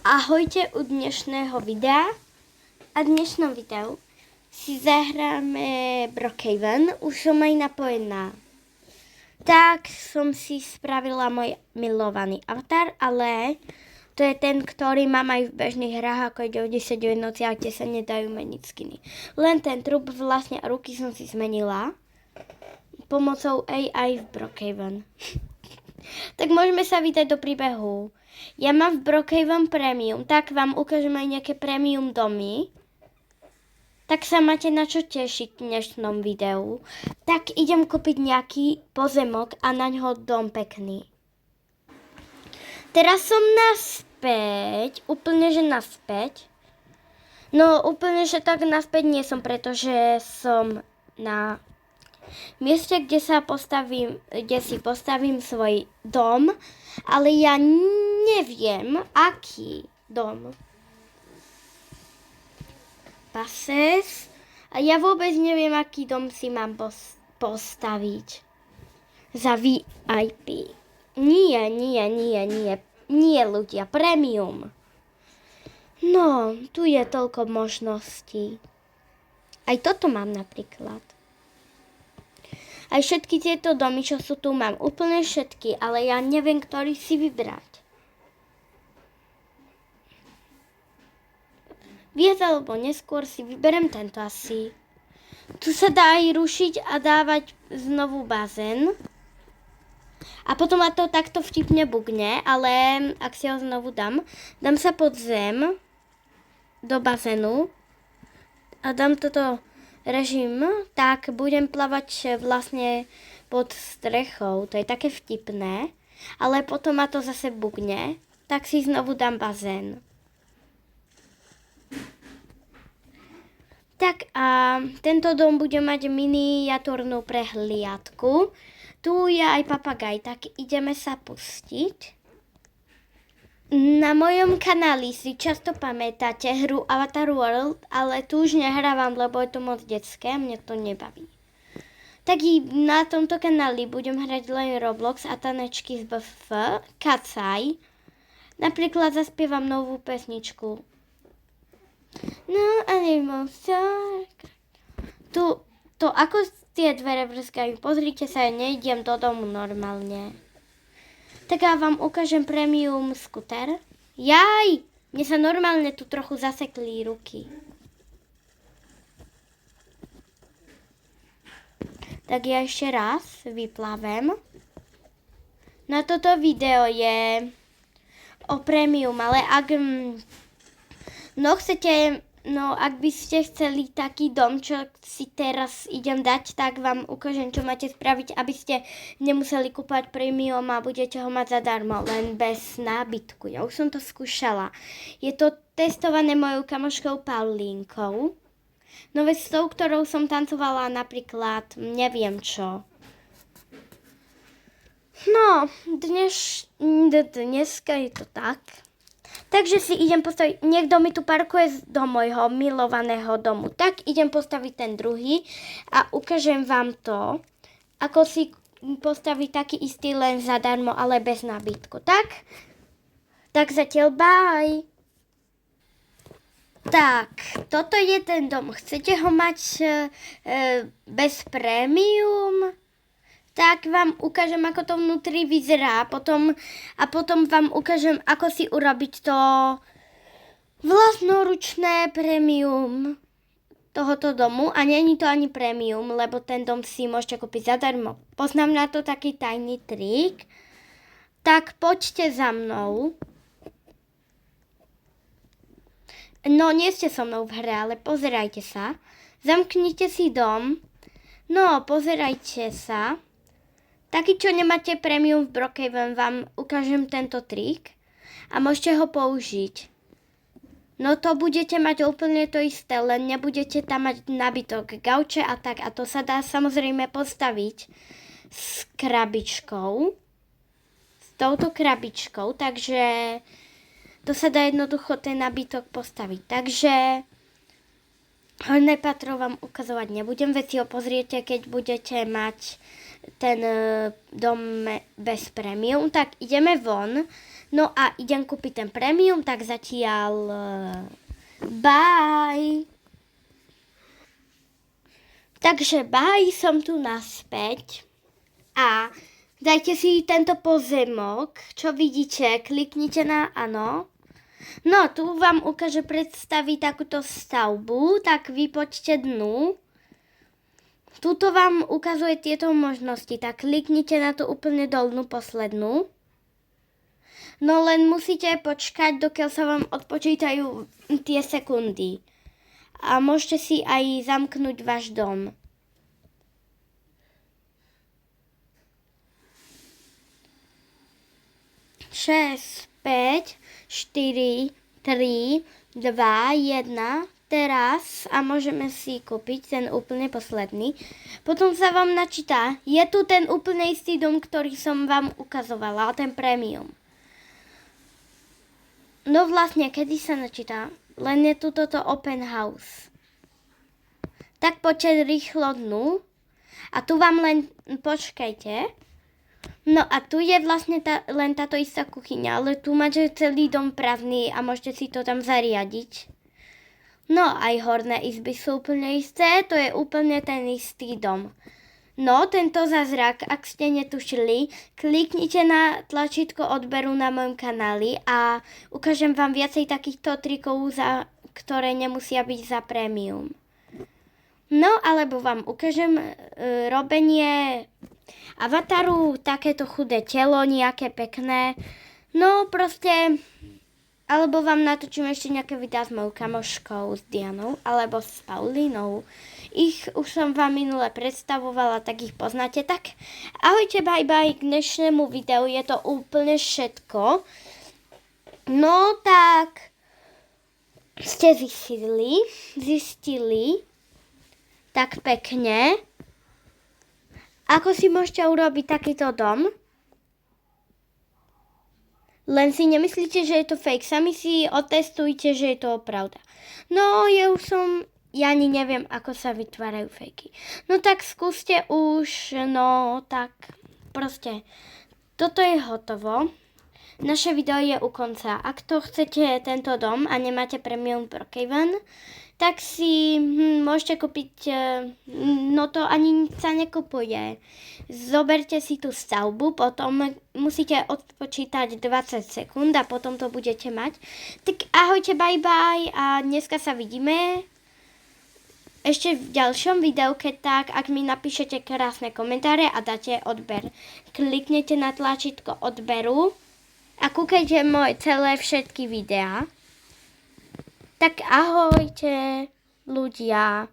Ahojte u dnešného videa a v dnešnom videu si zahráme Brookhaven. Už som aj napojená. Tak som si spravila môj milovaný avatar, ale to je ten, ktorý mám aj v bežných hrách ako 99 nociach, kde sa nedajú meniť skiny. Len ten trup vlastne a ruky som si zmenila pomocou AI v Brookhaven. Tak môžeme sa vydať do príbehu. Ja mám v Brookhaven Premium, tak vám ukážem aj nejaké Premium domy. Tak sa máte na čo tešiť v dnešnom videu. Tak idem kúpiť nejaký pozemok a na ňo dom pekný. Teraz som naspäť, úplne že naspäť. No úplne že tak naspäť nie som, pretože som na mieste, kde si postavím svoj dom, ale ja neviem, aký dom. Pases. A ja vôbec neviem, aký dom si mám postaviť. Za VIP. Nie ľudia, premium. No, tu je toľko možností. Aj toto mám napríklad. Aj všetky tieto domy, čo sú tu, mám úplne všetky, ale ja neviem, ktorý si vybrať. Viac alebo neskôr si vyberem tento asi. Tu sa dá aj rušiť a dávať znovu bazén. A potom ma to takto vtipne bugne, ale ak si ho znovu dám sa pod zem do bazénu a dám toto režim, tak budem plavať vlastne pod strechou. To je také vtipné, ale potom ma to zase bugne, tak si znovu dám bazén. Tak a tento dom bude mať miniatúrnu prehliadku. Tu je aj papagaj, tak ideme sa pustiť. Na mojom kanáli si často pamätáte hru Avatar World, ale tu už nehrávam, lebo je to moc detské a mne to nebaví. Tak i na tomto kanáli budem hrať len Roblox a tanečky z BF, Kacaj. Napríklad zaspievam novú pesničku. No, animal shark. To ako tie dvere vrskajú. Pozrite sa, ja nejdem do domu normálne. Tak ja vám ukážem premium skuter. Jaj! Mne sa normálne tu trochu zasekli ruky. Tak ja ešte raz vyplavem. No toto video je o premium, ale ak ak by ste chceli taký dom, čo si teraz idem dať, tak vám ukážem, čo máte spraviť, aby ste nemuseli kúpať premium a budete ho mať zadarmo, len bez nábytku. Ja už som to skúšala. Je to testované mojou kamoškou Paulínkou. No veď s tou, ktorou som tancovala napríklad, neviem čo. No, dneska je to tak. Takže si idem postaviť, niekto mi tu parkuje do môjho milovaného domu. Tak idem postaviť ten druhý a ukážem vám to, ako si postaviť taký istý len zadarmo, ale bez nábytku. Tak zatiaľ bye. Tak, toto je ten dom. Chcete ho mať bez prémium? Tak vám ukážem, ako to vnútri vyzerá a potom vám ukážem, ako si urobiť to vlastnoručné premium tohoto domu. A není to ani premium, lebo ten dom si môžete kúpiť zadarmo. Poznám na to taký tajný trik. Tak poďte za mnou. No, nie ste so mnou v hre, ale pozerajte sa. Zamknite si dom. No, pozerajte sa. Taký, čo nemáte premium v Brookhaven, vám ukážem tento trik a môžete ho použiť. No to budete mať úplne to isté, len nebudete tam mať nábytok, gauče a tak. A to sa dá samozrejme postaviť s krabičkou, s touto krabičkou, takže to sa dá jednoducho ten nábytok postaviť. Takže horné patro vám ukazovať nebudem, veď si ho pozriete, keď budete mať ten dom bez premium. Tak ideme von. No a idem kúpiť ten premium, tak zatiaľ bye. Takže bye, som tu naspäť. A dajte si tento pozemok, čo vidíte, kliknite na áno. No, tu vám ukáže predstaviť takúto stavbu, tak vy poďte dnu. Tuto vám ukazuje tieto možnosti, tak kliknite na tú úplne dolnú poslednú. No len musíte počkať, dokiaľ sa vám odpočítajú tie sekundy. A môžete si aj zamknúť váš dom. Šesť, 5, 4, 3, 2, 1, teraz a môžeme si kúpiť ten úplne posledný. Potom sa vám načíta, je tu ten úplne istý dom, ktorý som vám ukazovala, ten premium. No vlastne, kedy sa načíta? Len je tu toto open house. Tak poďte rýchlo dnu a tu vám len počkajte. No a tu je vlastne len táto istá kuchyňa, ale tu máte celý dom prázdny a môžete si to tam zariadiť. No aj horné izby sú úplne isté, to je úplne ten istý dom. No tento zázrak, ak ste netušili, kliknite na tlačítko odberu na mojom kanáli a ukážem vám viacej takýchto trikov, ktoré nemusia byť za premium. No alebo vám ukážem robenie avataru, takéto chudé telo, nejaké pekné. No proste, alebo vám natočím ešte nejaké videá s mojou kamoškou, s Dianou, alebo s Paulínou. Ich už som vám minule predstavovala, tak ich poznáte. Tak ahojte, bye bye, k dnešnému videu je to úplne všetko. No tak ste zistili tak pekne, ako si môžete urobiť takýto dom? Len si nemyslíte, že je to fake. Sami si otestujte, že je to pravda. No, ja ani neviem, ako sa vytvárajú fejky. No tak skúste už, no tak proste. Toto je hotovo. Naše video je u konca. Ak to chcete tento dom a nemáte premium Brookhaven, tak si môžete kúpiť, no to ani sa nekupuje. Zoberte si tú stavbu, potom musíte odpočítať 20 sekúnd a potom to budete mať. Tak ahojte, bye bye a dneska sa vidíme ešte v ďalšom videu, keď tak, ak mi napíšete krásne komentáre a dáte odber. Kliknete na tlačítko odberu a kúkajte moje celé všetky videá. Tak ahojte ľudia.